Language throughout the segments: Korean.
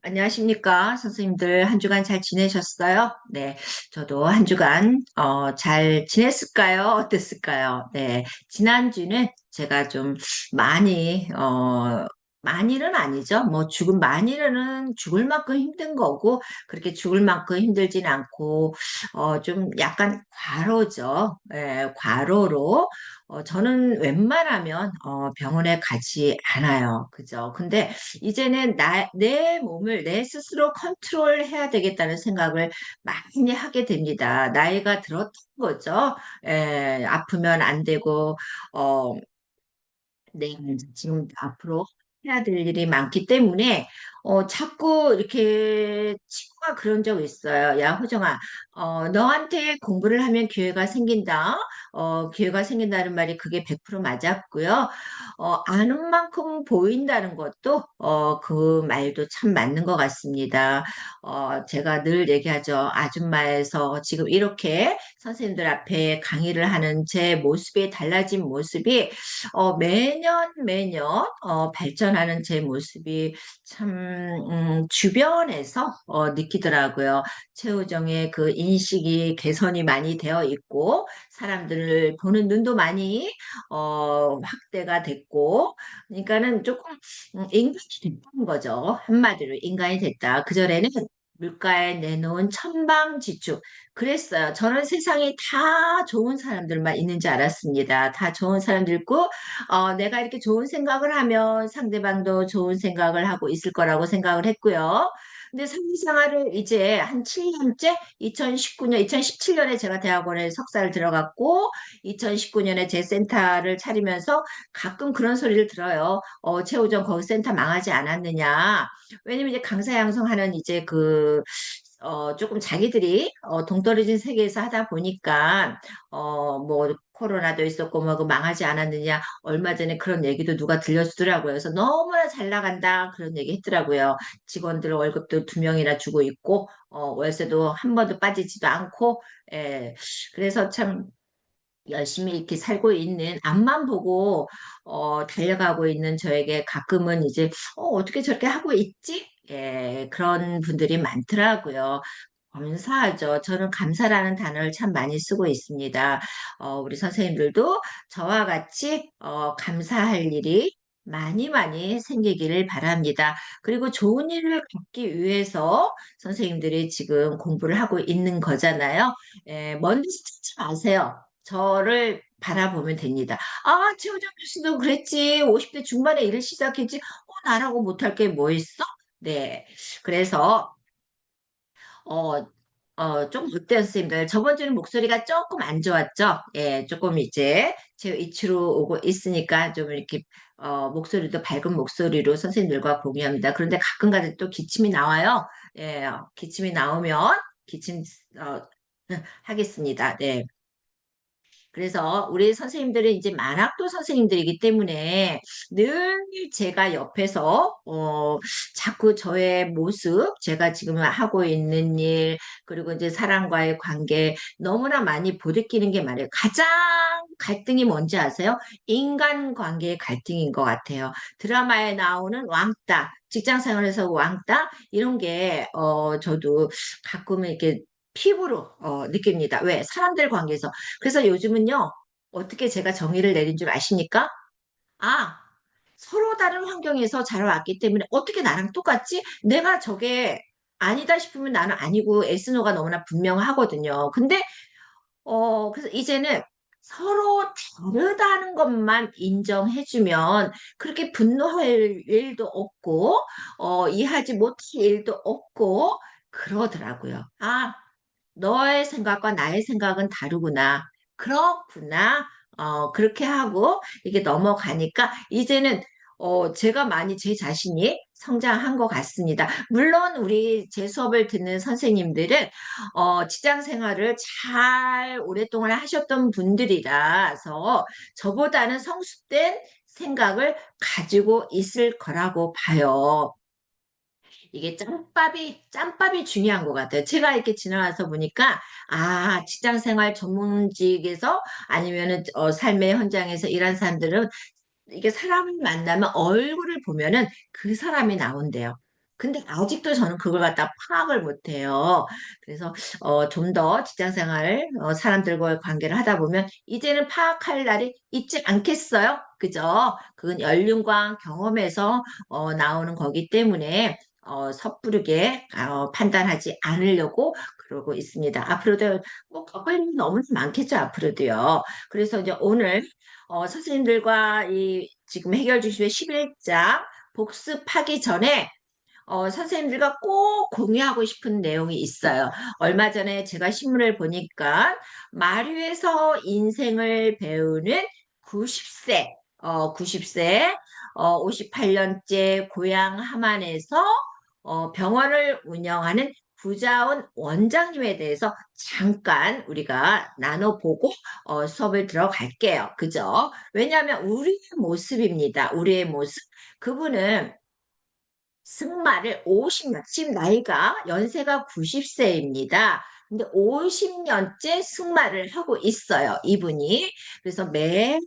안녕하십니까, 선생님들. 한 주간 잘 지내셨어요? 네, 저도 한 주간, 잘 지냈을까요? 어땠을까요? 네, 지난주는 제가 좀 많이, 많이는 아니죠. 뭐, 많이는 죽을 만큼 힘든 거고, 그렇게 죽을 만큼 힘들진 않고, 좀 약간 과로죠. 예, 과로로. 저는 웬만하면, 병원에 가지 않아요. 그죠? 근데, 이제는 내 몸을 내 스스로 컨트롤해야 되겠다는 생각을 많이 하게 됩니다. 나이가 들었던 거죠. 아프면 안 되고, 어, 네, 지금 앞으로 해야 될 일이 많기 때문에, 자꾸 이렇게 친구가 그런 적 있어요. 야, 호정아, 너한테 공부를 하면 기회가 생긴다. 기회가 생긴다는 말이 그게 100% 맞았고요. 아는 만큼 보인다는 것도, 그 말도 참 맞는 것 같습니다. 제가 늘 얘기하죠. 아줌마에서 지금 이렇게 선생님들 앞에 강의를 하는 제 모습이 달라진 모습이 매년 매년 발전하는 제 모습이 참 주변에서 느끼더라고요. 최우정의 그 인식이 개선이 많이 되어 있고 사람들을 보는 눈도 많이 확대가 됐고 그러니까는 조금 인간이 됐다는 거죠. 한마디로 인간이 됐다. 그전에는 물가에 내놓은 천방지축 그랬어요. 저는 세상에 다 좋은 사람들만 있는 줄 알았습니다. 다 좋은 사람들 있고 내가 이렇게 좋은 생각을 하면 상대방도 좋은 생각을 하고 있을 거라고 생각을 했고요. 근데 사회생활을 이제 한 7년째, 2019년, 2017년에 제가 대학원에 석사를 들어갔고, 2019년에 제 센터를 차리면서 가끔 그런 소리를 들어요. 최우정 거기 센터 망하지 않았느냐. 왜냐면 이제 강사 양성하는 이제 조금 자기들이 동떨어진 세계에서 하다 보니까 뭐 코로나도 있었고 뭐 그 망하지 않았느냐 얼마 전에 그런 얘기도 누가 들려주더라고요. 그래서 너무나 잘 나간다 그런 얘기 했더라고요. 직원들 월급도 2명이나 주고 있고 월세도 한 번도 빠지지도 않고 예. 그래서 참 열심히 이렇게 살고 있는 앞만 보고 달려가고 있는 저에게 가끔은 이제 어떻게 저렇게 하고 있지? 예, 그런 분들이 많더라고요. 감사하죠. 저는 감사라는 단어를 참 많이 쓰고 있습니다. 우리 선생님들도 저와 같이 감사할 일이 많이 많이 생기기를 바랍니다. 그리고 좋은 일을 갖기 위해서 선생님들이 지금 공부를 하고 있는 거잖아요. 먼저 찾지 마세요. 저를 바라보면 됩니다. 아, 최우정 교수도 그랬지. 50대 중반에 일을 시작했지. 나라고 못할 게 뭐 있어? 네. 그래서 어, 좀 어때요, 선생님들? 저번 주는 목소리가 조금 안 좋았죠? 예, 조금 이제 제 위치로 오고 있으니까 좀 이렇게, 목소리도 밝은 목소리로 선생님들과 공유합니다. 그런데 가끔가다 또 기침이 나와요. 예, 기침이 나오면 기침, 어, 하겠습니다. 네. 그래서 우리 선생님들은 이제 만학도 선생님들이기 때문에 늘 제가 옆에서 자꾸 저의 모습, 제가 지금 하고 있는 일, 그리고 이제 사람과의 관계 너무나 많이 보드끼는 게 말이에요. 가장 갈등이 뭔지 아세요? 인간관계의 갈등인 것 같아요. 드라마에 나오는 왕따, 직장 생활에서 왕따 이런 게 저도 가끔은 이렇게 피부로 느낍니다. 왜? 사람들 관계에서. 그래서 요즘은요, 어떻게 제가 정의를 내린 줄 아십니까? 아, 서로 다른 환경에서 자라왔기 때문에 어떻게 나랑 똑같지? 내가 저게 아니다 싶으면 나는 아니고 에스노가 너무나 분명하거든요. 근데, 그래서 이제는 서로 다르다는 것만 인정해주면 그렇게 분노할 일도 없고, 이해하지 못할 일도 없고, 그러더라고요. 아, 너의 생각과 나의 생각은 다르구나. 그렇구나. 그렇게 하고 이게 넘어가니까 이제는 제가 많이 제 자신이 성장한 것 같습니다. 물론 우리 제 수업을 듣는 선생님들은 직장 생활을 잘 오랫동안 하셨던 분들이라서 저보다는 성숙된 생각을 가지고 있을 거라고 봐요. 이게 짬밥이 중요한 것 같아요. 제가 이렇게 지나가서 보니까, 아, 직장 생활 전문직에서 아니면은, 삶의 현장에서 일한 사람들은 이게 사람을 만나면 얼굴을 보면은 그 사람이 나온대요. 근데 아직도 저는 그걸 갖다 파악을 못해요. 그래서 좀 더 직장 생활, 사람들과의 관계를 하다 보면 이제는 파악할 날이 있지 않겠어요? 그죠? 그건 연륜과 경험에서 나오는 거기 때문에 섣부르게 판단하지 않으려고 그러고 있습니다. 앞으로도 뭐 겪을 일이 너무 많겠죠, 앞으로도요. 그래서 이제 오늘 선생님들과 이 지금 해결 주시의 11장 복습하기 전에 선생님들과 꼭 공유하고 싶은 내용이 있어요. 얼마 전에 제가 신문을 보니까 마류에서 인생을 배우는 90세, 90세, 58년째 고향 함안에서 병원을 운영하는 부자원 원장님에 대해서 잠깐 우리가 나눠보고 수업을 들어갈게요. 그죠? 왜냐하면 우리의 모습입니다. 우리의 모습. 그분은 승마를 50년, 지금 나이가 연세가 90세입니다. 근데 50년째 승마를 하고 있어요, 이분이. 그래서 매년,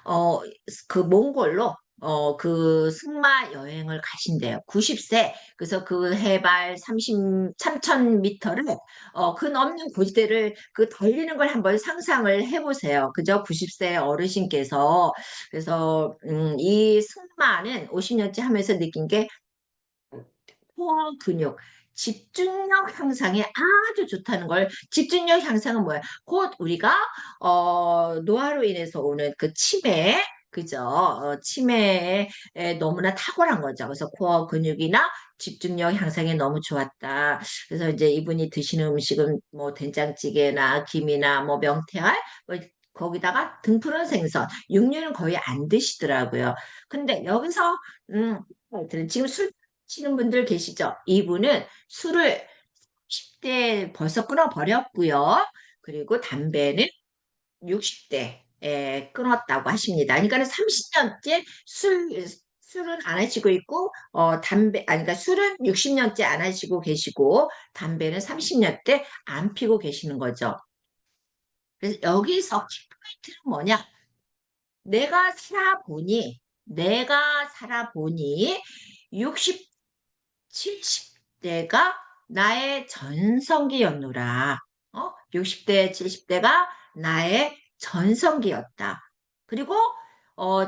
어, 그 몽골로, 그 승마 여행을 가신대요. 90세. 그래서 그 해발 3,000m를, 그 넘는 고지대를 그 달리는 걸 한번 상상을 해보세요. 그죠? 90세 어르신께서. 그래서, 이 승마는 50년째 하면서 느낀 게 코어 근육, 집중력 향상에 아주 좋다는 걸, 집중력 향상은 뭐야? 곧 우리가, 노화로 인해서 오는 그 치매, 그죠? 치매에 너무나 탁월한 거죠. 그래서 코어 근육이나 집중력 향상에 너무 좋았다. 그래서 이제 이분이 드시는 음식은 뭐 된장찌개나 김이나 뭐 명태알, 뭐 거기다가 등푸른 생선, 육류는 거의 안 드시더라고요. 근데 여기서, 음, 지금 술 치는 분들 계시죠? 이분은 술을 10대 벌써 끊어버렸고요. 그리고 담배는 60대에 끊었다고 하십니다. 그러니까 30년째 술은 안 하시고 있고, 아니, 그러니까 술은 60년째 안 하시고 계시고, 담배는 30년째 안 피고 계시는 거죠. 그래서 여기서 키포인트는 뭐냐? 내가 살아보니 60 70대가 나의 전성기였노라. 60대, 70대가 나의 전성기였다. 그리고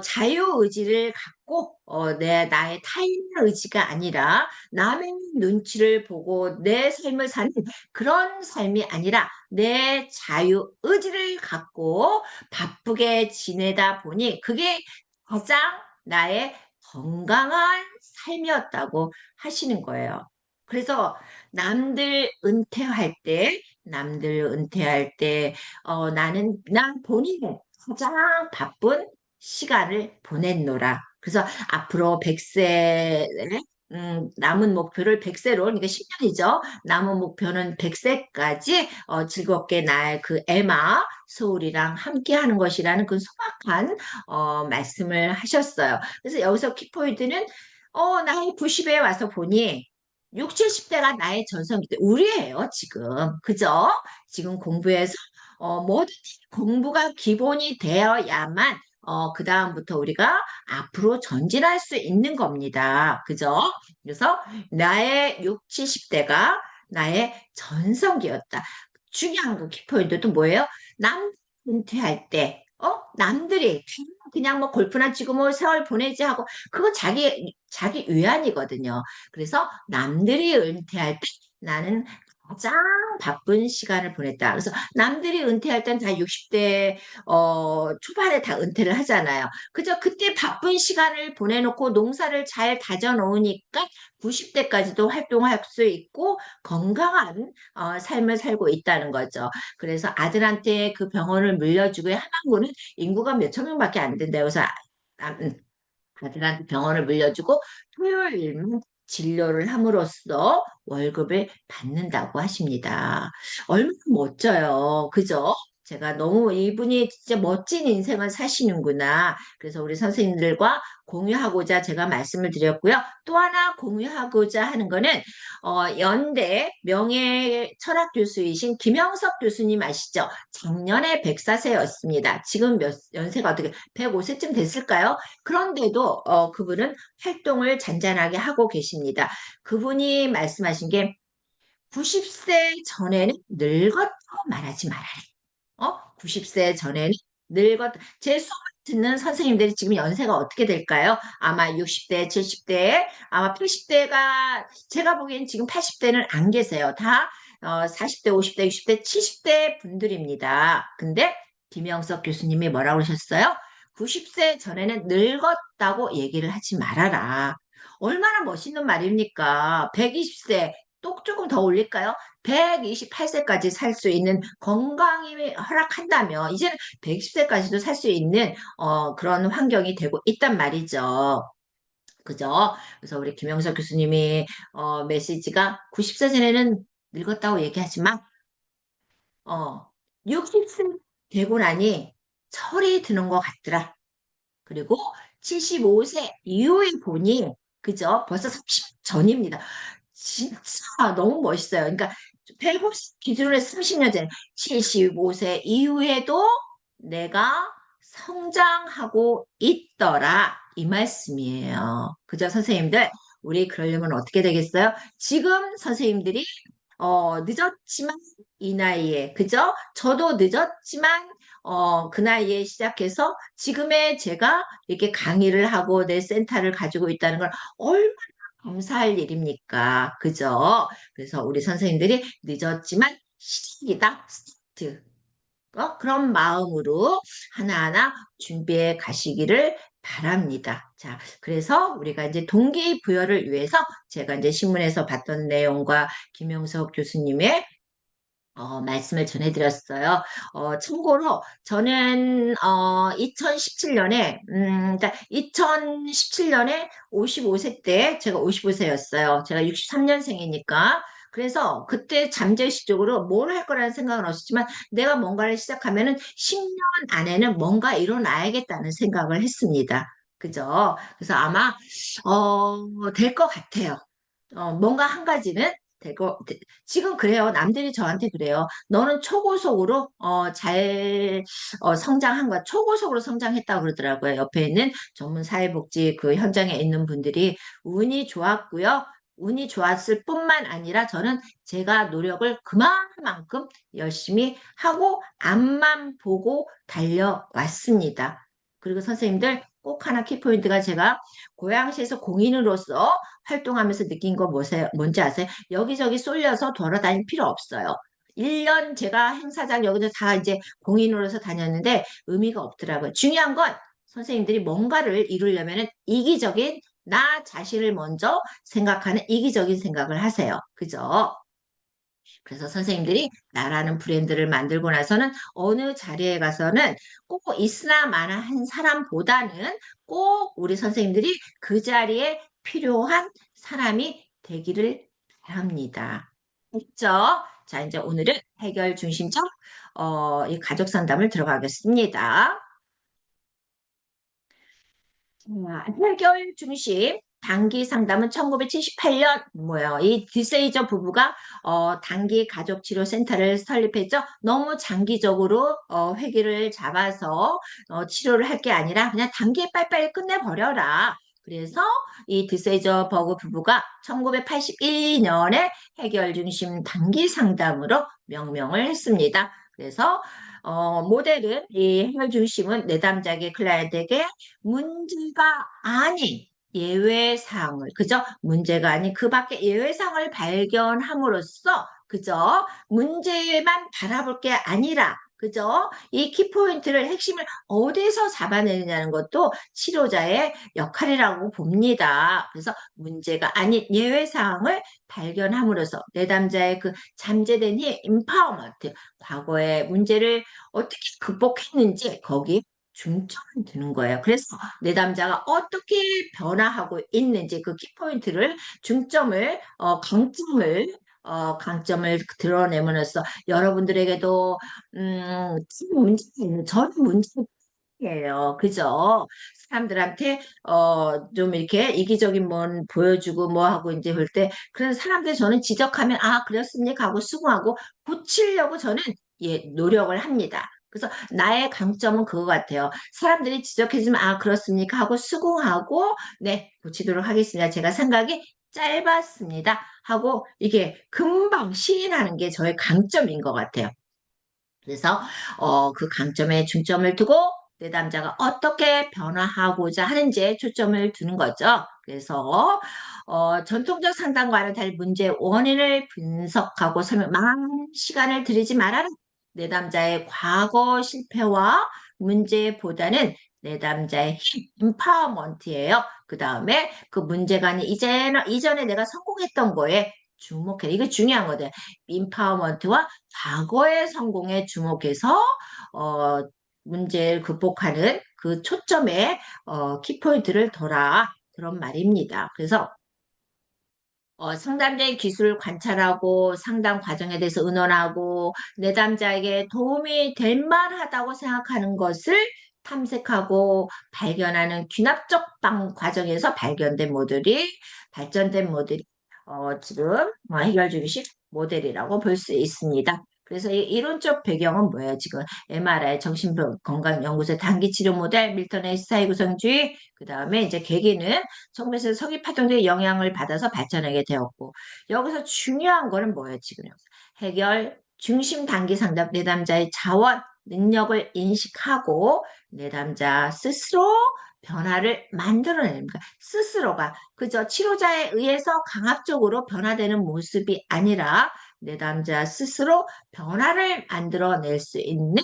자유의지를 갖고 나의 타인의 의지가 아니라 남의 눈치를 보고 내 삶을 사는 그런 삶이 아니라 내 자유의지를 갖고 바쁘게 지내다 보니 그게 가장 나의 건강한 삶이었다고 하시는 거예요. 그래서 남들 은퇴할 때, 난 본인은 가장 바쁜 시간을 보냈노라. 그래서 앞으로 100세, 남은 목표를 100세로, 그러니까 10년이죠. 남은 목표는 100세까지 즐겁게 나의 그 에마, 소울이랑 함께 하는 것이라는 그 소박한 말씀을 하셨어요. 그래서 여기서 키포인트는 나이 90에 와서 보니 6, 70대가 나의 전성기 때 우리예요, 지금. 그죠? 지금 공부해서 뭐든지 공부가 기본이 되어야만 그다음부터 우리가 앞으로 전진할 수 있는 겁니다. 그죠? 그래서 나의 6, 70대가 나의 전성기였다. 중요한 그 키포인트도 뭐예요? 남 은퇴할 때, 남들이 그냥 뭐 골프나 치고 뭐 세월 보내지 하고 그거 자기 위안이거든요. 그래서 남들이 은퇴할 때 나는 가장 바쁜 시간을 보냈다. 그래서 남들이 은퇴할 땐 다 60대 초반에 다 은퇴를 하잖아요. 그저 그때 바쁜 시간을 보내놓고 농사를 잘 다져 놓으니까 90대까지도 활동할 수 있고 건강한 삶을 살고 있다는 거죠. 그래서 아들한테 그 병원을 물려주고 함안군은 인구가 몇천 명밖에 안 된대요. 그래서 아들한테 병원을 물려주고 토요일만 진료를 함으로써 월급을 받는다고 하십니다. 얼마나 멋져요. 그죠? 제가 너무 이분이 진짜 멋진 인생을 사시는구나. 그래서 우리 선생님들과 공유하고자 제가 말씀을 드렸고요. 또 하나 공유하고자 하는 거는 연대 명예철학 교수이신 김영석 교수님 아시죠? 작년에 104세였습니다. 지금 연세가 어떻게 105세쯤 됐을까요? 그런데도 그분은 활동을 잔잔하게 하고 계십니다. 그분이 말씀하신 게 90세 전에는 늙었다고 말하지 말아라. 90세 전에는 제 수업을 듣는 선생님들이 지금 연세가 어떻게 될까요? 아마 60대, 70대, 아마 80대가, 제가 보기엔 지금 80대는 안 계세요. 다 40대, 50대, 60대, 70대 분들입니다. 근데 김영석 교수님이 뭐라고 그러셨어요? 90세 전에는 늙었다고 얘기를 하지 말아라. 얼마나 멋있는 말입니까? 120세, 또 조금 더 올릴까요? 128세까지 살 수 있는 건강이 허락한다면 이제는 120세까지도 살 수 있는 그런 환경이 되고 있단 말이죠. 그죠? 그래서 우리 김영석 교수님이 메시지가 90세 전에는 늙었다고 얘기하지만 60세 되고 나니 철이 드는 것 같더라. 그리고 75세 이후에 보니, 그죠? 벌써 30 전입니다. 진짜 너무 멋있어요. 그러니까 150 기준으로 해서 30년 전, 75세 이후에도 내가 성장하고 있더라. 이 말씀이에요. 그죠, 선생님들? 우리 그러려면 어떻게 되겠어요? 지금 선생님들이 늦었지만 이 나이에, 그죠? 저도 늦었지만, 그 나이에 시작해서 지금의 제가 이렇게 강의를 하고 내 센터를 가지고 있다는 걸 얼마나 감사할 일입니까? 그죠? 그래서 우리 선생님들이 늦었지만 시작이다. 스타트. 그런 마음으로 하나하나 준비해 가시기를 바랍니다. 자, 그래서 우리가 이제 동기부여를 위해서 제가 이제 신문에서 봤던 내용과 김영석 교수님의 말씀을 전해드렸어요. 참고로 저는 2017년에 그러니까 2017년에 55세 때 제가 55세였어요. 제가 63년생이니까. 그래서 그때 잠재의식적으로 뭘 할 거라는 생각은 없었지만 내가 뭔가를 시작하면은 10년 안에는 뭔가 이뤄놔야겠다는 생각을 했습니다. 그죠? 그래서 아마 될 것 같아요. 뭔가 한 가지는 지금 그래요. 남들이 저한테 그래요. 너는 초고속으로, 성장한 거야. 초고속으로 성장했다고 그러더라고요. 옆에 있는 전문 사회복지 그 현장에 있는 분들이 운이 좋았고요. 운이 좋았을 뿐만 아니라 저는 제가 노력을 그만큼 열심히 하고 앞만 보고 달려왔습니다. 그리고 선생님들 꼭 하나 키포인트가 제가 고양시에서 공인으로서 활동하면서 느낀 거 뭔지 아세요? 여기저기 쏠려서 돌아다닐 필요 없어요. 1년 제가 행사장 여기서 다 이제 공인으로서 다녔는데 의미가 없더라고요. 중요한 건 선생님들이 뭔가를 이루려면 이기적인 나 자신을 먼저 생각하는 이기적인 생각을 하세요. 그죠? 그래서 선생님들이 나라는 브랜드를 만들고 나서는 어느 자리에 가서는 꼭 있으나 마나 한 사람보다는 꼭 우리 선생님들이 그 자리에 필요한 사람이 되기를 바랍니다. 됐죠? 자, 이제 오늘은 해결 중심적 이 가족 상담을 들어가겠습니다. 자, 해결 중심 단기 상담은 1978년 뭐야 이 디세이저 부부가 단기 가족 치료 센터를 설립했죠. 너무 장기적으로 회기를 잡아서 치료를 할 게 아니라 그냥 단기에 빨리빨리 끝내버려라. 그래서 이 디세이저 버그 부부가 1981년에 해결 중심 단기 상담으로 명명을 했습니다. 그래서 모델은 이 해결 중심은 내담자에게 클라이언트에게 문제가 아닌 예외사항을, 그죠? 문제가 아닌 그 밖에 예외사항을 발견함으로써, 그죠? 문제만 바라볼 게 아니라, 그죠? 이 키포인트를 핵심을 어디서 잡아내느냐는 것도 치료자의 역할이라고 봅니다. 그래서 문제가 아닌 예외사항을 발견함으로써 내담자의 그 잠재된 힘, 임파워먼트, 과거의 문제를 어떻게 극복했는지 거기 중점이 드는 거예요. 그래서 내담자가 어떻게 변화하고 있는지 그 키포인트를 중점을 강점을 강점을 드러내면서 여러분들에게도 문제, 저는 문제예요. 그죠? 사람들한테 좀 이렇게 이기적인 뭔 보여주고 뭐 하고 이제 볼 때 그런 사람들 저는 지적하면 아 그렇습니까 하고 수긍하고 고치려고 저는 노력을 합니다. 그래서 나의 강점은 그거 같아요. 사람들이 지적해주면 아 그렇습니까 하고 수긍하고 네 고치도록 하겠습니다. 제가 생각이 짧았습니다 하고 이게 금방 시인하는 게 저의 강점인 것 같아요. 그래서 그 강점에 중점을 두고 내담자가 어떻게 변화하고자 하는지에 초점을 두는 거죠. 그래서 전통적 상담과는 달리 문제의 원인을 분석하고 설명, 많은 시간을 들이지 말아라. 내담자의 과거 실패와 문제보다는 내담자의 임파워먼트예요. 그 다음에 그 문제가 아닌 이전에 내가 성공했던 거에 주목해. 이거 중요한 거든. 임파워먼트와 과거의 성공에 주목해서 어, 문제를 극복하는 그 초점에 키포인트를 둬라. 그런 말입니다. 그래서 상담자의 기술을 관찰하고 상담 과정에 대해서 의논하고 내담자에게 도움이 될 만하다고 생각하는 것을 탐색하고 발견하는 귀납적 과정에서 발견된 모델이 발전된 모델이 지금 해결 중식 모델이라고 볼 수 있습니다. 그래서 이 이론적 배경은 뭐예요? 지금 MRI 정신건강연구소 단기치료 모델, 밀턴의 사회구성주의, 그 다음에 이제 계기는 정맥에서 석유 파동의 영향을 받아서 발전하게 되었고 여기서 중요한 거는 뭐예요 지금 해결 중심 단기 상담 내담자의 자원 능력을 인식하고 내담자 스스로 변화를 만들어내는 거야. 스스로가 그저 치료자에 의해서 강압적으로 변화되는 모습이 아니라 내담자 스스로 변화를 만들어낼 수 있는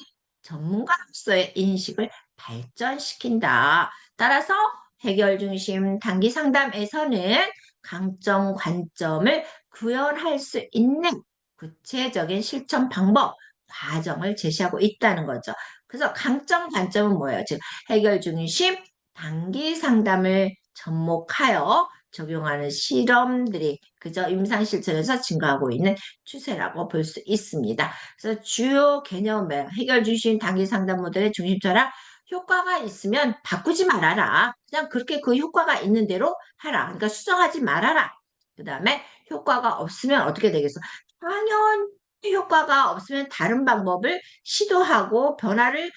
전문가로서의 인식을 발전시킨다. 따라서 해결 중심 단기 상담에서는 강점, 관점을 구현할 수 있는 구체적인 실천 방법, 과정을 제시하고 있다는 거죠. 그래서 강점, 관점은 뭐예요? 즉, 해결 중심 단기 상담을 접목하여 적용하는 실험들이 그저 임상 실천에서 증가하고 있는 추세라고 볼 수 있습니다. 그래서 주요 개념은 해결 중심 단기 상담 모델의 중심 철학, 효과가 있으면 바꾸지 말아라. 그냥 그렇게 그 효과가 있는 대로 하라. 그러니까 수정하지 말아라. 그 다음에 효과가 없으면 어떻게 되겠어? 당연히 효과가 없으면 다른 방법을 시도하고 변화를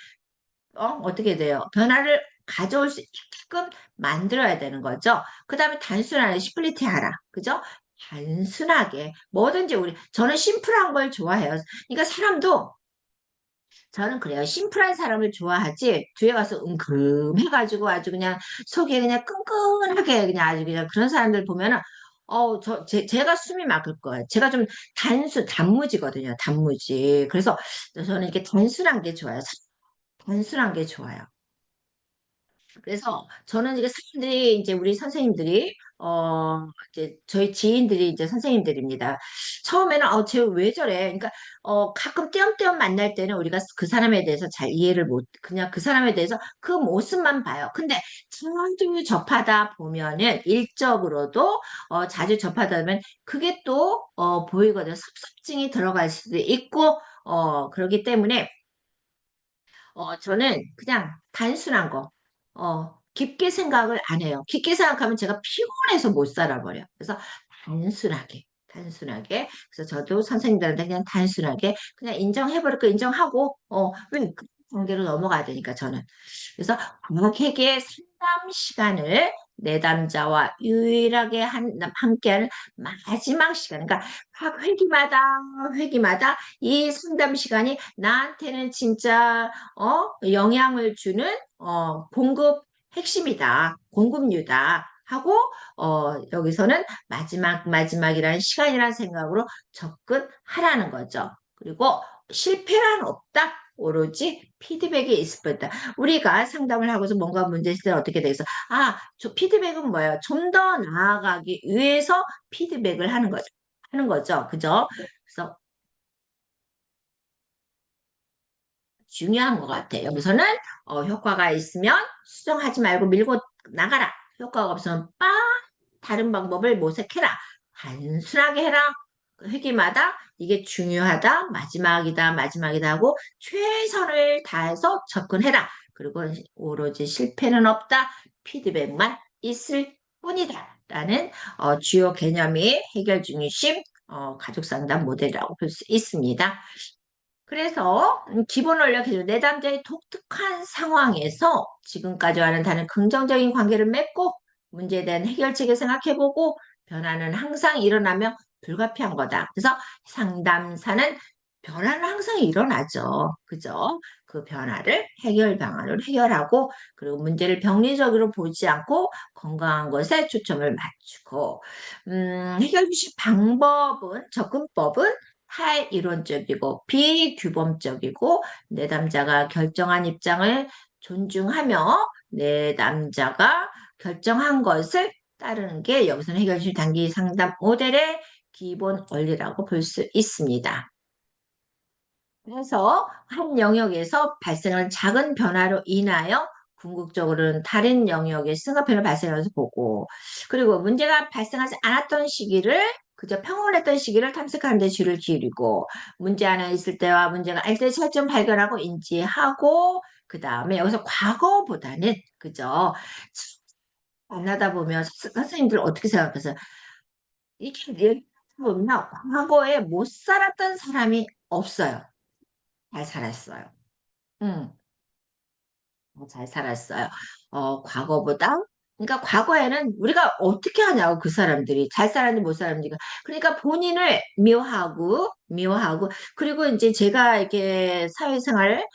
어떻게 돼요? 변화를 가져올 수 있게끔 만들어야 되는 거죠. 그 다음에 단순하게 시플리티 하라. 그죠? 단순하게 뭐든지 저는 심플한 걸 좋아해요. 그러니까 사람도 저는 그래요. 심플한 사람을 좋아하지, 뒤에 가서 해가지고 아주 그냥 속이 그냥 끈끈하게 그냥 아주 그냥 그런 사람들 보면은, 제가 숨이 막힐 거예요. 제가 좀 단무지거든요. 단무지. 그래서 저는 이렇게 단순한 게 좋아요. 단순한 게 좋아요. 그래서 저는 이게 사람들이 이제 우리 선생님들이 이제 저희 지인들이 이제 선생님들입니다. 처음에는 쟤 왜 저래? 그러니까 가끔 띄엄띄엄 만날 때는 우리가 그 사람에 대해서 잘 이해를 못 그냥 그 사람에 대해서 그 모습만 봐요. 근데 자주 접하다 보면은 일적으로도 자주 접하다 보면 그게 또 보이거든요. 섭섭증이 들어갈 수도 있고 그렇기 때문에 저는 그냥 단순한 거, 깊게 생각을 안 해요. 깊게 생각하면 제가 피곤해서 못 살아버려. 그래서 단순하게. 그래서 저도 선생님들한테 그냥 단순하게 그냥 인정해버릴 거 인정하고, 왜 그 단계로 넘어가야 되니까 저는. 그래서 과학회계의 상담 시간을 내담자와 유일하게 함께하는 마지막 시간. 그러니까 각 회기마다 이 상담 시간이 나한테는 진짜 영향을 주는 공급 핵심이다. 공급류다. 하고 여기서는 마지막이라는 시간이라는 생각으로 접근하라는 거죠. 그리고 실패란 없다. 오로지 피드백이 있을 뿐이다. 우리가 상담을 하고서 뭔가 문제 있을 때 어떻게 되겠어? 저 피드백은 뭐예요? 좀 더 나아가기 위해서 피드백을 하는 거죠. 그죠? 그래서 중요한 것 같아요. 여기서는 효과가 있으면 수정하지 말고 밀고 나가라. 효과가 없으면 다른 방법을 모색해라. 단순하게 해라. 그 회기마다 이게 중요하다, 마지막이다, 마지막이다 하고 최선을 다해서 접근해라. 그리고 오로지 실패는 없다. 피드백만 있을 뿐이다. 라는 주요 개념이 해결 중심 가족 상담 모델이라고 볼 수 있습니다. 그래서 기본 원력 기준 내담자의 독특한 상황에서 지금까지와는 다른 긍정적인 관계를 맺고 문제에 대한 해결책을 생각해보고 변화는 항상 일어나며 불가피한 거다. 그래서 상담사는 변화는 항상 일어나죠. 그죠? 그 변화를 해결 방안으로 해결하고 그리고 문제를 병리적으로 보지 않고 건강한 것에 초점을 맞추고 해결 방법은 접근법은 탈이론적이고 비규범적이고 내담자가 결정한 입장을 존중하며 내담자가 결정한 것을 따르는 게 여기서는 해결실 단기 상담 모델의 기본 원리라고 볼 수 있습니다. 그래서 한 영역에서 발생하는 작은 변화로 인하여 궁극적으로는 다른 영역의 승합변을 발생하면서 보고 그리고 문제가 발생하지 않았던 시기를 그저 평온했던 시기를 탐색하는 데 주를 기울이고 문제 하나 있을 때와 문제가 아닐 때 차이점 발견하고 인지하고 그 다음에 여기서 과거보다는 그죠 만나다 보면 선생님들 어떻게 생각하세요? 이게 보면 과거에 못 살았던 사람이 없어요. 잘 살았어요. 응, 잘 살았어요. 과거보다, 그러니까 과거에는 우리가 어떻게 하냐고, 그 사람들이. 잘 살았는지 못 살았는지. 그러니까 본인을 미워하고, 그리고 이제 제가 이렇게 사회생활,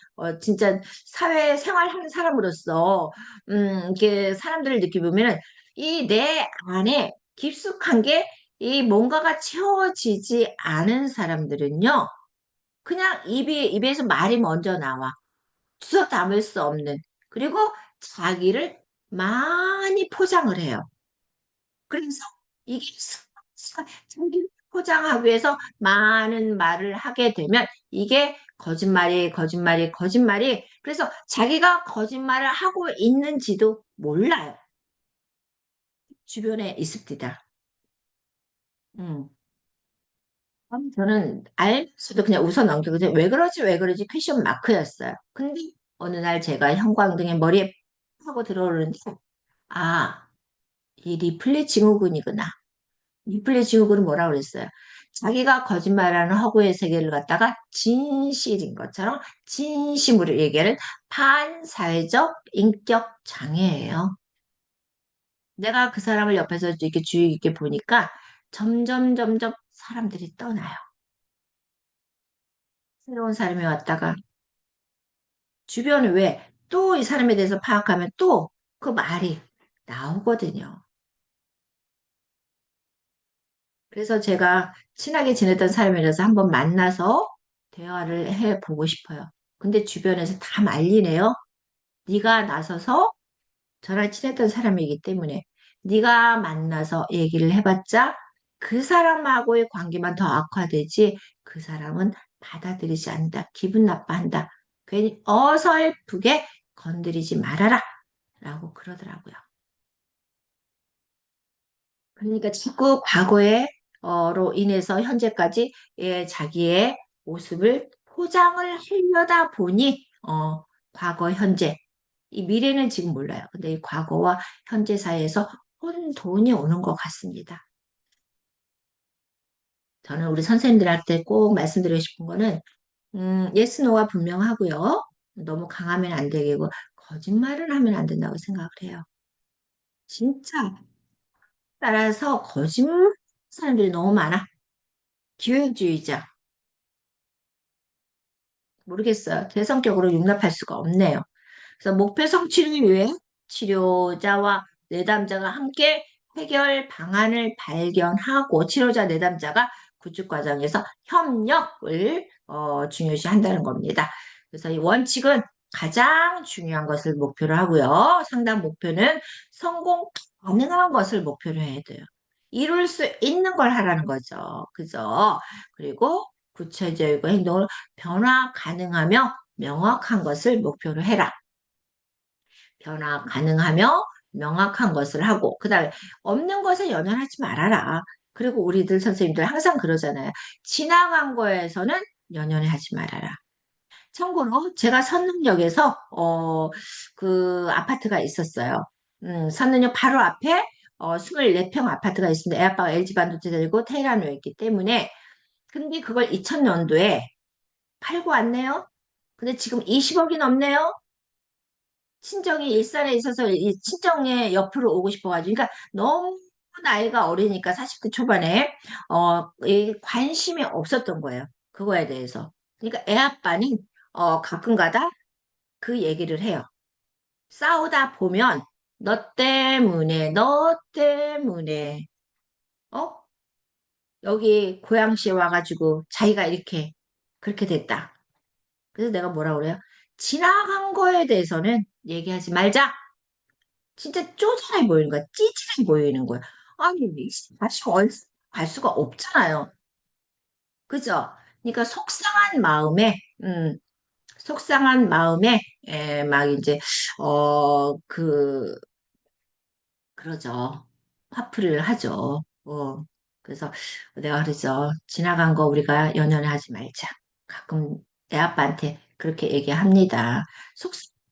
진짜 사회생활 하는 사람으로서, 이렇게 사람들을 느끼보면은, 이 내 안에 깊숙한 게, 이 뭔가가 채워지지 않은 사람들은요, 그냥 입에서 말이 먼저 나와. 주워 담을 수 없는. 그리고 자기를 많이 포장을 해요. 그래서 이게 자기를 포장하기 위해서 많은 말을 하게 되면 이게 거짓말이. 그래서 자기가 거짓말을 하고 있는지도 몰라요. 주변에 있습니다. 음. 저는 알면서도 그냥 웃어 넘기고 왜 그러지 퀘션 마크였어요. 근데 어느 날 제가 형광등에 머리에 하고 들어오는데 아, 이 리플리 증후군이구나. 리플리 증후군은 뭐라 그랬어요? 자기가 거짓말하는 허구의 세계를 갖다가 진실인 것처럼 진심으로 얘기하는 반사회적 인격 장애예요. 내가 그 사람을 옆에서 이렇게 주의 깊게 보니까 점점 사람들이 떠나요. 새로운 사람이 왔다가 주변에 왜 또 이 사람에 대해서 파악하면 또 그 말이 나오거든요. 그래서 제가 친하게 지냈던 사람이라서 한번 만나서 대화를 해보고 싶어요. 근데 주변에서 다 말리네요. 네가 나서서 저랑 친했던 사람이기 때문에 네가 만나서 얘기를 해봤자 그 사람하고의 관계만 더 악화되지 그 사람은 받아들이지 않는다. 기분 나빠한다. 괜히 어설프게 건드리지 말아라. 라고 그러더라고요. 그러니까 자꾸 과거에로 인해서 현재까지 자기의 모습을 포장을 하려다 보니 과거, 현재 이 미래는 지금 몰라요. 근데 이 과거와 현재 사이에서 혼돈이 오는 것 같습니다. 저는 우리 선생님들한테 꼭 말씀드리고 싶은 거는 예스, 노가 분명하고요. 너무 강하면 안 되고 거짓말을 하면 안 된다고 생각을 해요. 진짜 따라서 거짓말 사람들이 너무 많아. 기회주의자. 모르겠어요. 대성격으로 용납할 수가 없네요. 그래서 목표 성취를 위해 치료자와 내담자가 함께 해결 방안을 발견하고 치료자 내담자가 구축 과정에서 협력을 중요시한다는 겁니다. 그래서 이 원칙은 가장 중요한 것을 목표로 하고요. 상담 목표는 성공 가능한 것을 목표로 해야 돼요. 이룰 수 있는 걸 하라는 거죠. 그죠? 그리고 구체적이고 행동을 변화 가능하며 명확한 것을 목표로 해라. 변화 가능하며 명확한 것을 하고, 그 다음에 없는 것에 연연하지 말아라. 그리고 우리들 선생님들 항상 그러잖아요. 지나간 거에서는 연연해 하지 말아라. 참고로 제가 선릉역에서 그 아파트가 있었어요. 선릉역 바로 앞에 24평 아파트가 있습니다. 애 아빠가 LG 반도체들고 테헤란이었기 때문에. 근데 그걸 2000년도에 팔고 왔네요. 근데 지금 20억이 넘네요. 친정이 일산에 있어서 이 친정에 옆으로 오고 싶어가지고. 그러니까 너무 나이가 어리니까 40대 초반에 이 관심이 없었던 거예요. 그거에 대해서. 그러니까 애 아빠는 가끔 가다 그 얘기를 해요. 싸우다 보면 너 때문에 어? 여기 고양시에 와가지고 자기가 이렇게 그렇게 됐다. 그래서 내가 뭐라 그래요? 지나간 거에 대해서는 얘기하지 말자. 진짜 쪼잔해 보이는 거야. 찌질해 보이는 거야. 아니, 다시 갈 수가 없잖아요. 그죠? 그러니까 속상한 마음에, 막 이제, 그러죠. 화풀이를 하죠. 그래서 내가 그러죠. 지나간 거 우리가 연연해 하지 말자. 가끔 내 아빠한테 그렇게 얘기합니다.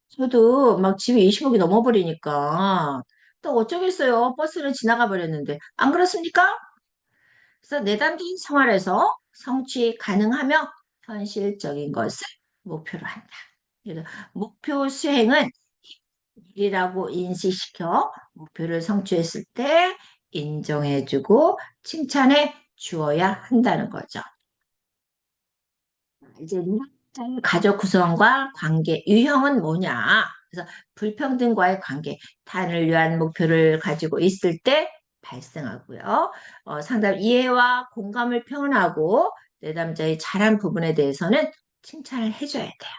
저도 막 집에 20억이 넘어버리니까 또 어쩌겠어요. 버스는 지나가 버렸는데. 안 그렇습니까? 그래서 내담진 생활에서 성취 가능하며 현실적인 것을 목표로 한다. 그래서 목표 수행은 일이라고 인식시켜 목표를 성취했을 때 인정해주고 칭찬해 주어야 한다는 거죠. 이제 가족 구성과 관계 유형은 뭐냐? 그래서 불평등과의 관계, 타인을 위한 목표를 가지고 있을 때 발생하고요. 상담 이해와 공감을 표현하고 내담자의 잘한 부분에 대해서는 칭찬을 해줘야 돼요.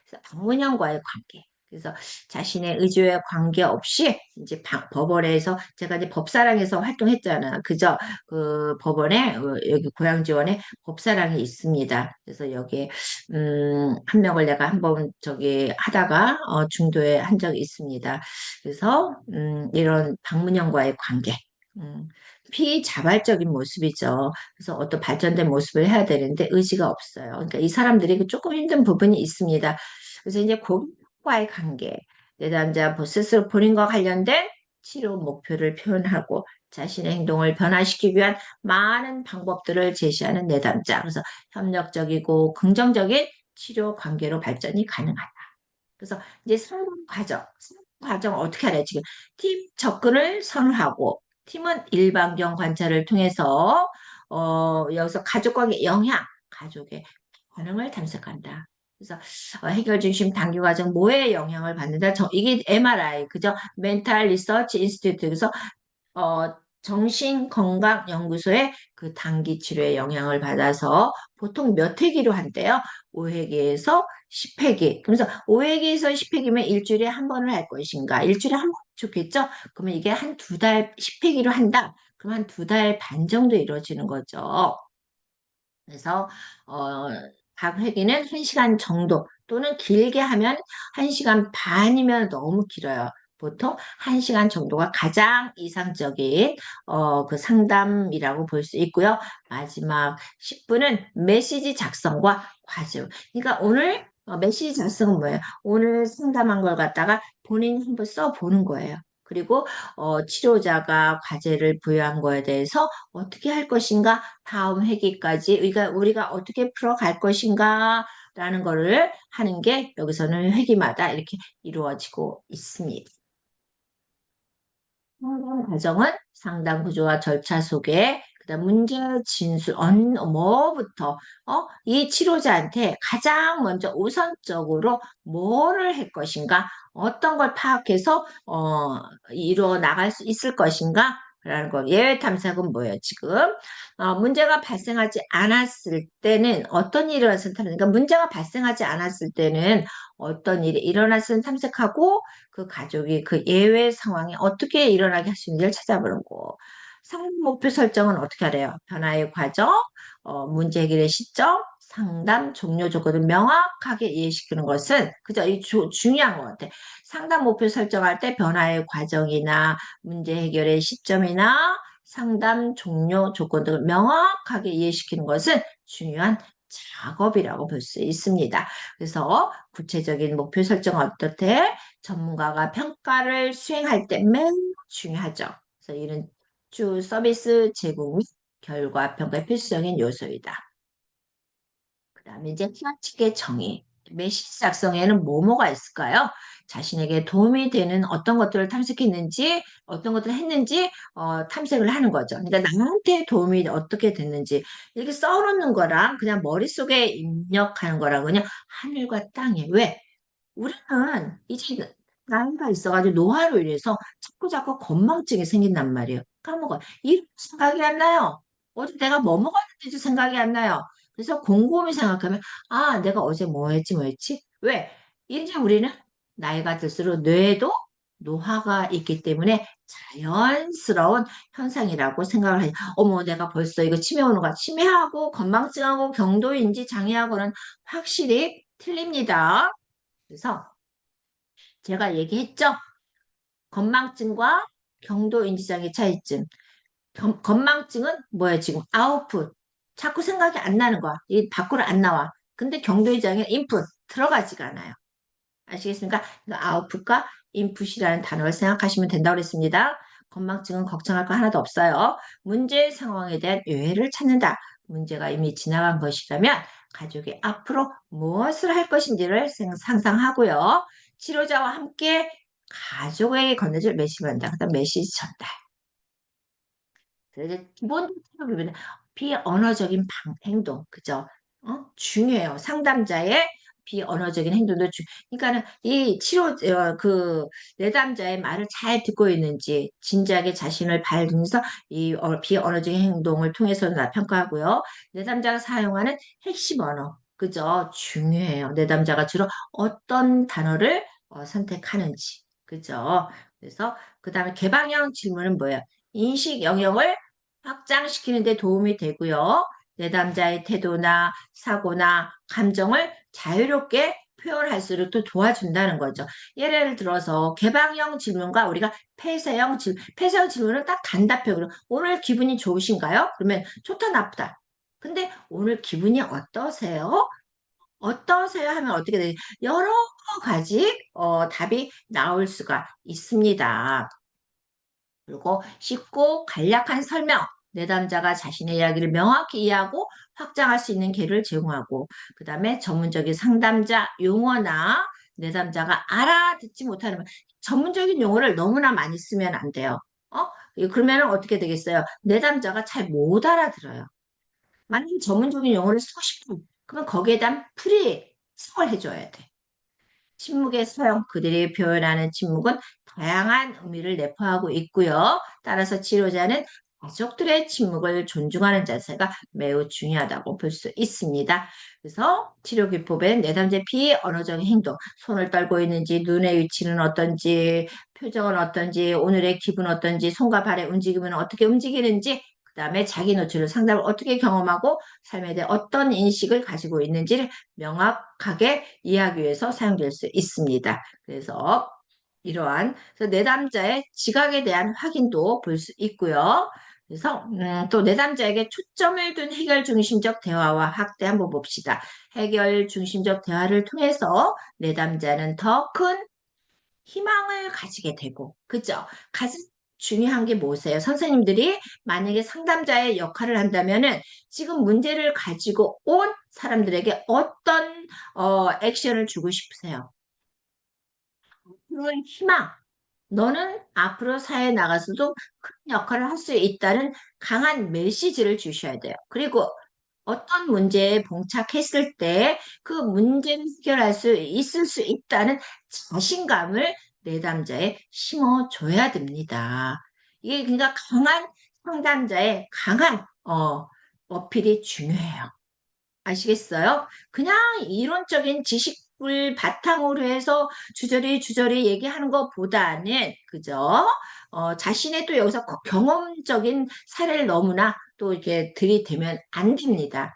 그래서 방문형과의 관계. 그래서 자신의 의지에 관계없이 이제 법원에서 제가 이제 법사랑에서 활동했잖아. 그죠? 그 법원에 여기 고양지원에 법사랑이 있습니다. 그래서 여기에 한 명을 내가 한번 저기 하다가 중도에 한 적이 있습니다. 그래서 이런 방문형과의 관계. 음, 피자발적인 모습이죠. 그래서 어떤 발전된 모습을 해야 되는데 의지가 없어요. 그러니까 이 사람들이 조금 힘든 부분이 있습니다. 그래서 이제 고객과의 관계, 내담자 스스로 본인과 관련된 치료 목표를 표현하고 자신의 행동을 변화시키기 위한 많은 방법들을 제시하는 내담자. 그래서 협력적이고 긍정적인 치료 관계로 발전이 가능하다. 그래서 이제 성공 과정 어떻게 하냐 지금 팀 접근을 선호하고 팀은 일반경 관찰을 통해서 여기서 가족관계 영향, 가족의 반응을 탐색한다. 그래서 해결 중심 단기 과정 뭐에 영향을 받는다? 이게 MRI 그죠? 멘탈 리서치 인스티튜트 그래서 정신건강연구소의 그 단기 치료에 영향을 받아서 보통 몇 회기로 한대요? 5회기에서 10회기. 그래서 5회기에서 10회기면 일주일에 한 번을 할 것인가? 일주일에 한 번 좋겠죠? 그러면 이게 한 두 달, 10회기로 한다? 그럼 한 두 달 반 정도 이루어지는 거죠. 그래서 어, 각 회기는 1시간 정도 또는 길게 하면 1시간 반이면 너무 길어요. 보통 1시간 정도가 가장 이상적인 그 상담이라고 볼 수 있고요. 마지막 10분은 메시지 작성과 과정. 그러니까 오늘 메시지 작성은 뭐예요? 오늘 상담한 걸 갖다가 본인이 한번 써보는 거예요. 그리고 치료자가 과제를 부여한 거에 대해서 어떻게 할 것인가, 다음 회기까지 우리가 어떻게 풀어갈 것인가 라는 거를 하는 게 여기서는 회기마다 이렇게 이루어지고 있습니다. 상담 과정은 상담 구조와 절차 속에 그다음 문제 진술 뭐부터 이 치료자한테 가장 먼저 우선적으로 뭐를 할 것인가 어떤 걸 파악해서 이루어 나갈 수 있을 것인가 라는 거. 예외 탐색은 뭐예요 지금 문제가 발생하지 않았을 때는 어떤 일이 일어났을 때 그러니까 문제가 발생하지 않았을 때는 어떤 일이 일어났을 탐색하고 그 가족이 그 예외 상황이 어떻게 일어나게 할 수 있는지를 찾아보는 거. 상담 목표 설정은 어떻게 하래요? 변화의 과정, 문제 해결의 시점, 상담 종료 조건을 명확하게 이해시키는 것은 그죠? 이 중요한 것 같아. 상담 목표 설정할 때 변화의 과정이나 문제 해결의 시점이나 상담 종료 조건 등을 명확하게 이해시키는 것은 중요한 작업이라고 볼 수 있습니다. 그래서 구체적인 목표 설정은 어떻게 전문가가 평가를 수행할 때 매우 중요하죠. 그래서 이런 주 서비스 제공 및 결과 평가의 필수적인 요소이다. 그다음에 이제 지나치게 정의. 메시지 작성에는 뭐뭐가 있을까요? 자신에게 도움이 되는 어떤 것들을 탐색했는지, 어떤 것들을 했는지 탐색을 하는 거죠. 그러니까 나한테 도움이 어떻게 됐는지 이렇게 써놓는 거랑 그냥 머릿속에 입력하는 거랑 그냥 하늘과 땅이에요. 왜? 우리는 이제 나이가 있어가지고 노화로 인해서 자꾸 건망증이 생긴단 말이에요. 까먹어요. 이름 생각이 안 나요. 어제 내가 뭐 먹었는지도 생각이 안 나요. 그래서 곰곰이 생각하면, 아, 내가 어제 뭐 했지? 왜? 이제 우리는 나이가 들수록 뇌에도 노화가 있기 때문에 자연스러운 현상이라고 생각을 해요. 어머, 내가 벌써 이거 치매 오는 거야. 치매하고 건망증하고 경도인지 장애하고는 확실히 틀립니다. 그래서 제가 얘기했죠? 건망증과 경도인지장애 차이점. 건망증은 뭐야, 지금? 아웃풋. 자꾸 생각이 안 나는 거야. 이 밖으로 안 나와. 근데 경도인지장애 인풋. 들어가지가 않아요. 아시겠습니까? 아웃풋과 인풋이라는 단어를 생각하시면 된다고 그랬습니다. 건망증은 걱정할 거 하나도 없어요. 문제 상황에 대한 유해를 찾는다. 문제가 이미 지나간 것이라면 가족이 앞으로 무엇을 할 것인지를 상상하고요. 치료자와 함께 가족에게 건네줄 메시지를 한다. 그다음 메시지 전달. 그래서 기본적으로 비언어적인 행동, 그죠? 중요해요. 상담자의 비언어적인 행동도 그러니까는 이 그 내담자의 말을 잘 듣고 있는지 진지하게 자신을 발견해서 이 비언어적인 행동을 통해서 평가하고요. 내담자가 사용하는 핵심 언어, 그죠? 중요해요. 내담자가 주로 어떤 단어를 선택하는지, 그죠? 그래서 그 다음에 개방형 질문은 뭐예요? 인식 영역을 확장시키는 데 도움이 되고요. 내담자의 태도나 사고나 감정을 자유롭게 표현할 수 있도록 또 도와준다는 거죠. 예를 들어서 개방형 질문과 우리가 폐쇄형 질문은 딱 단답형. 오늘 기분이 좋으신가요? 그러면 좋다, 나쁘다. 근데 오늘 기분이 어떠세요? 어떠세요? 하면 어떻게 돼요? 여러 가지 답이 나올 수가 있습니다. 그리고 쉽고 간략한 설명, 내담자가 자신의 이야기를 명확히 이해하고 확장할 수 있는 기회를 제공하고, 그 다음에 전문적인 상담자 용어나 내담자가 알아듣지 못하는 전문적인 용어를 너무나 많이 쓰면 안 돼요. 어? 그러면 어떻게 되겠어요? 내담자가 잘 못 알아들어요. 만약에 전문적인 용어를 쓰고 싶으면, 그러면 거기에 대한 해석을 해줘야 돼. 침묵의 소용, 그들이 표현하는 침묵은 다양한 의미를 내포하고 있고요. 따라서 치료자는 가족들의 침묵을 존중하는 자세가 매우 중요하다고 볼 수 있습니다. 그래서 치료 기법엔 내담제 비언어적인 행동, 손을 떨고 있는지, 눈의 위치는 어떤지, 표정은 어떤지, 오늘의 기분 어떤지, 손과 발의 움직임은 어떻게 움직이는지, 그 다음에 자기 노출을 상담을 어떻게 경험하고 삶에 대해 어떤 인식을 가지고 있는지를 명확하게 이해하기 위해서 사용될 수 있습니다. 그래서 이러한 그래서 내담자의 지각에 대한 확인도 볼 수 있고요. 그래서 또 내담자에게 초점을 둔 해결 중심적 대화와 확대 한번 봅시다. 해결 중심적 대화를 통해서 내담자는 더 큰 희망을 가지게 되고, 그죠? 가장 중요한 게 뭐세요? 선생님들이 만약에 상담자의 역할을 한다면은 지금 문제를 가지고 온 사람들에게 어떤 액션을 주고 싶으세요? 그런 희망. 너는 앞으로 사회에 나가서도 큰 역할을 할 수 있다는 강한 메시지를 주셔야 돼요. 그리고 어떤 문제에 봉착했을 때 그 문제를 해결할 수 있을 수 있다는 자신감을 내담자에 심어줘야 됩니다. 이게 그러니까 강한 상담자의 강한 어필이 중요해요. 아시겠어요? 그냥 이론적인 지식을 바탕으로 해서 주저리 얘기하는 것보다는, 그죠? 자신의 또 여기서 경험적인 사례를 너무나 또 이렇게 들이대면 안 됩니다.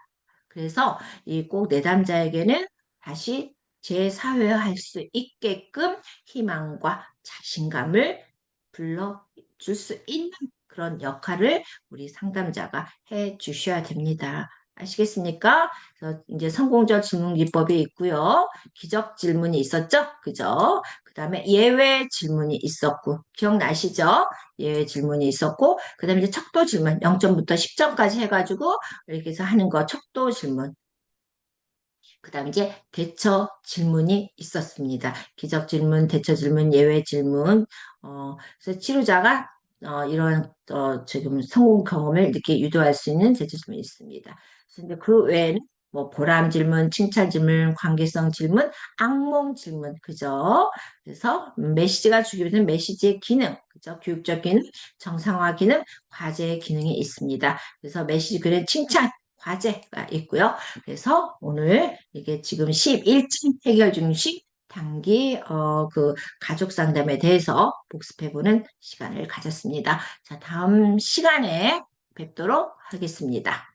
그래서 이 꼭 내담자에게는 다시 재사회화할 수 있게끔 희망과 자신감을 불러줄 수 있는 그런 역할을 우리 상담자가 해 주셔야 됩니다. 아시겠습니까? 그래서 이제 성공적 질문 기법이 있고요. 기적 질문이 있었죠? 그죠? 그 다음에 예외 질문이 있었고, 기억나시죠? 예외 질문이 있었고, 그 다음에 이제 척도 질문, 0점부터 10점까지 해가지고, 이렇게 해서 하는 거, 척도 질문. 그 다음 이제 대처 질문이 있었습니다. 기적 질문, 대처 질문, 예외 질문. 그래서 치료자가 이런 지금 성공 경험을 이렇게 유도할 수 있는 대처 질문이 있습니다. 근데 그 외에는 뭐 보람 질문, 칭찬 질문, 관계성 질문, 악몽 질문, 그죠? 그래서 메시지가 주기 위해서는 메시지의 기능, 그죠? 교육적 기능, 정상화 기능, 과제의 기능이 있습니다. 그래서 메시지 그래 칭찬, 과제가 있고요. 그래서 오늘 이게 지금 11층 해결 중식 단기 그 가족 상담에 대해서 복습해보는 시간을 가졌습니다. 자, 다음 시간에 뵙도록 하겠습니다.